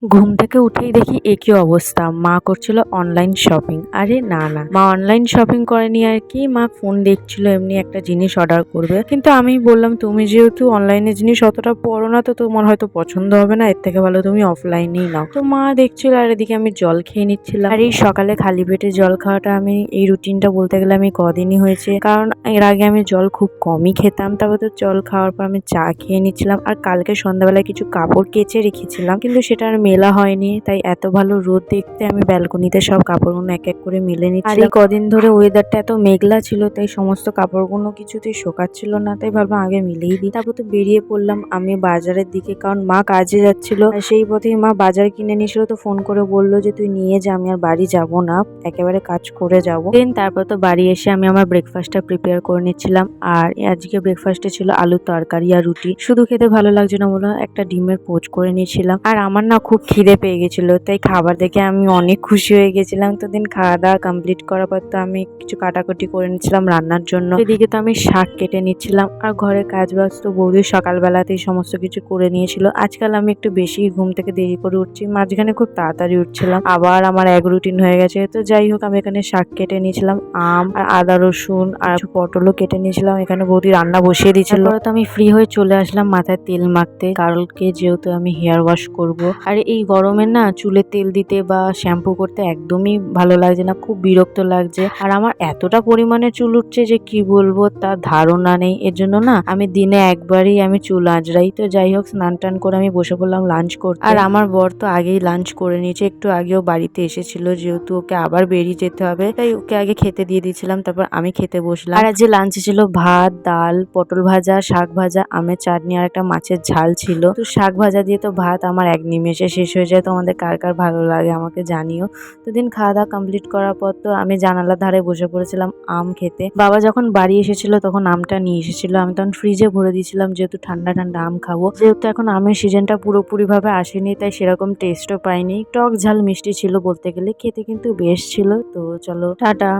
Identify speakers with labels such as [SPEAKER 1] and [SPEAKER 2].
[SPEAKER 1] ঘুম থেকে উঠেই দেখি একই অবস্থা, মা করছিল অনলাইন শপিং। আরে না না, মা অনলাইন শপিং করেনি আর কি, মা ফোন দেখছিল এমনি একটা জিনিস অর্ডার করবে। কিন্তু আমি বললাম তুমি যেহেতু অনলাইনে জিনিস অতটা পড়ো না, তো তোমার হয়তো পছন্দ হবে না, এর থেকে ভালো তুমি অফলাইনেই নাও। তো মা দেখছিল আর এদিকে আমি জল খেয়ে নিচ্ছিলাম। আর এই সকালে খালি পেটে জল খাওয়াটা, আমি এই রুটিনটা বলতে গেলে আমি কদিনই হয়েছে, কারণ এর আগে আমি জল খুব কমই খেতাম। তারপর তো জল খাওয়ার পর আমি চা খেয়ে নিচ্ছিলাম। আর কালকে সন্ধ্যাবেলায় কিছু কাপড় কেচে রেখেছিলাম, কিন্তু সেটা আর মেলা হয়নি। তাই এত ভালো রোদ দেখতে আমি ব্যালকনিতে সব কাপড়গুলো এক এক করে মেলে নিচ্ছি। আর এই কদিন ধরে ওয়েদারটা এত মেঘলা ছিল, তাই সমস্ত কাপড়গুলো কিছুতেই শোকাচ্ছিল না, তাই ভাবলাম আগে মিলেই দিই। তারপর তো বেরিয়ে পড়লাম আমি বাজারের দিকে, কারণ মা কাজে যাচ্ছিল। আর সেই পথেই মা বাজার কিনে নিয়েছিল, তো ফোন করে বললো যে তুই নিয়ে যা, আমি আর বাড়ি যাব না, একেবারে কাজ করে যাবো। দেন তারপর তো বাড়ি এসে আমি আমার ব্রেকফাস্টটা প্রিপেয়ার করে নিচ্ছিলাম। আর আজকে ব্রেকফাস্টে ছিল আলুর তরকারি আর রুটি। শুধু খেতে ভালো লাগছে না বলে একটা ডিমের পোচ করে নিয়েছিলাম। আর আমার না খুব খিদে পেয়ে গেছিল, তাই খাবার দেখে আমি অনেক খুশি হয়ে গেছিলাম। তো দিন খাওয়া দাওয়া কমপ্লিট করার পর তো আমি কিছু কাটাকুটি করে নিচ্ছিলাম রান্নার জন্য। এদিকে তো আমি শাক কেটে নিচ্ছিলাম। আর ঘরে কাজ বাজ তো বৌদি সকালবেলাতেই সমস্ত কিছু করে নিয়েছিল। আজকাল আমি একটু বেশি ঘুম থেকে দেরি করে উঠছি, মাঝখানে খুব তাড়াতাড়ি উঠছিলাম, আবার আমার এক রুটিন হয়ে গেছে। তো যাই হোক, আমি এখানে শাক কেটে নিয়েছিলাম, আম আর আদা রসুন আর পটলও কেটে নিয়েছিলাম। এখানে বৌদি রান্না বসিয়ে দিয়েছিল। তো আমি ফ্রি হয়ে চলে আসলাম মাথায় তেল মাখতে, কালকে যেহেতু আমি হেয়ার ওয়াশ করব। আর এই গরমে না চুলে তেল দিতে বা শ্যাম্পু করতে একদমই ভালো লাগছে না, খুব বিরক্ত লাগছে। আর আমার এতটা পরিমাণে চুল উঠছে যে কি বলবো তার ধারণা নেই। এর জন্য না আমি দিনে একবারই আমি চুল আঁচড়াই। তো যাই হোক, স্নান টান করে আমি বসে পড়লাম লাঞ্চ করতে। আর আমার বর তো আগেই লাঞ্চ করে নিয়েছে, একটু আগেও বাড়িতে এসেছিল, যেহেতু ওকে আবার বেরিয়ে যেতে হবে, তাই ওকে আগে খেতে দিয়ে দিয়েছিলাম, তারপর আমি খেতে বসলাম। আর আজকে লাঞ্চে ছিল ভাত, ডাল, পটল ভাজা, শাক ভাজা, আমের চাটনি আর একটা মাছের ঝাল ছিল। তো শাক ভাজা দিয়ে তো ভাত আমার এক নিমেষে শেষ হয়ে যায়। তোমাদের কার কার ভালো লাগে আমাকে জানিও। তো দিন খাওয়া দাওয়া কমপ্লিট করার পর তো আমি জানালার ধারে বসে পড়েছিলাম আম খেতে। বাবা যখন বাড়ি এসেছিল তখন আমটা নিয়ে এসেছিল, আমি তখন ফ্রিজে ভরে দিয়েছিলাম, যেহেতু ঠান্ডা ঠান্ডা আম খাবো। যেহেতু এখন আমের সিজনটা পুরোপুরি ভাবে আসেনি, তাই সেরকম টেস্টও পাইনি। টক ঝাল মিষ্টি ছিল বলতে গেলে, খেতে কিন্তু বেশ ছিল। তো চলো টাটা।